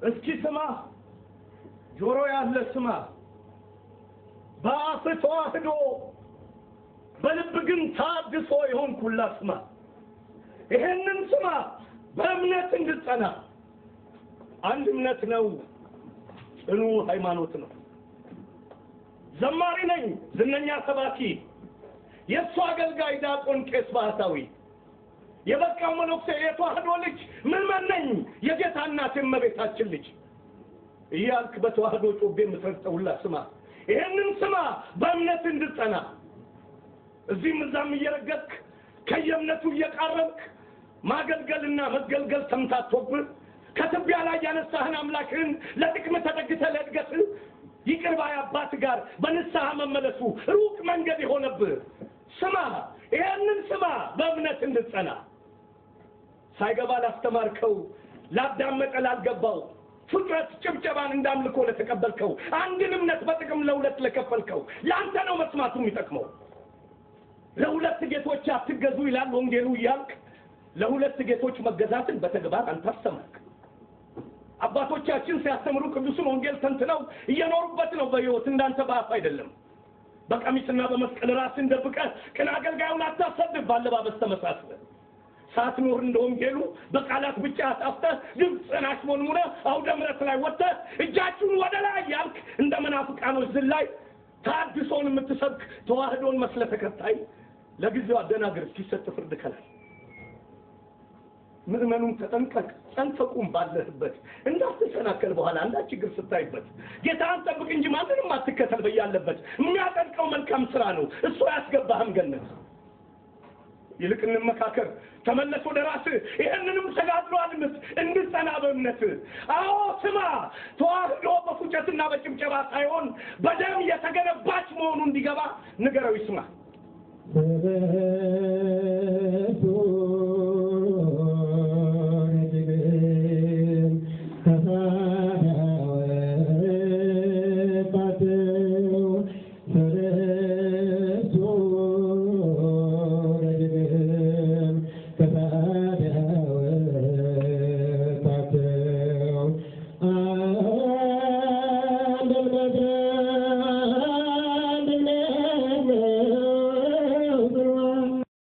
እስኪ ስማ ጆሮ ያለ ስማ በአፍ ተዋህዶ በልብ ግን ታድሶ ይሆንኩላ ስማ ይሄንን ስማ በእምነት እንድጸና አንድ እምነት ነው ጽኑ ሃይማኖት ነው ዘማሪ ነኝ ዝነኛ ሰባኪ የሱ አገልጋይ ዲያቆን ቄስ ባህታዊ የበቃው መነኩሴ የተዋህዶ ልጅ ምን ነኝ የጌታ እናት እመቤታችን ልጅ እያልክ በተዋህዶ ጮቤ ምትረጠውላ ስማ ይሄንን ስማ በእምነት እንድጸና እዚህም እዛም እየረገጥክ ከየእምነቱ እየቃረብክ ማገልገልና መገልገል ተምታቶብህ ከትቢያ ላይ ያነሳህን አምላክህን ለጥቅም ተጠግተህ ለእድገት ይቅር ባይ አባት ጋር በንስሐ መመለሱ ሩቅ መንገድ የሆነብህ ስማ ይሄንን ስማ በእምነት እንድጸና ሳይገባ ላስተማርከው ላዳመጠ ላልገባው ፍጥረት ጭብጨባን እንዳምልኮ ለተቀበልከው አንድን እምነት በጥቅም ለሁለት ለከፈልከው ላንተ ነው መስማቱ የሚጠቅመው ለሁለት ጌቶች አትገዙ ይላል ወንጌሉ ይያልክ ለሁለት ጌቶች መገዛትን በተግባር አንተ አስተማርክ አባቶቻችን ሲያስተምሩ ቅዱስን ወንጌል ተንትነው እየኖሩበት ነው በሕይወት እንዳንተ ባፍ አይደለም በቀሚስና በመስቀል ራስን ደብቀህ ቅን አገልጋዩን አታሰድብ ባለባበስ ተመሳስለ ሳትኖር እንደ ወንጌሉ በቃላት ብቻ አጣፍተህ ድምፅን አሽሞንሙነህ አውደ ምሕረት ላይ ወጥተህ እጃችሁን ወደ ላይ ያልክ እንደ መናፍቃኖች ዝላይ ታድሶን የምትሰብክ ተዋህዶን መስለ ተከታይ ለጊዜው አደናግር ሲሰጥ ፍርድ ከላይ ምእመኑን ተጠንቀቅ ጸንተቁም ባለህበት እንዳትሰናከል በኋላ አንዳ ችግር ስታይበት ጌታን ጠብቅ እንጂ ማንንም አትከተል በያለበት የሚያጠልቀው መልካም ስራ ነው እሱ ያስገባህም ገነት ይልቅ እንመካከር ተመለስ ወደ ራስህ ይሄንንም ተጋድሎ አድምጥ እንድጸና በእምነት አዎ ስማ ተዋህዶ በፉጨትና በጭብጨባ ሳይሆን በደም የተገነባች መሆኑን እንዲገባ ንገረው ይስማ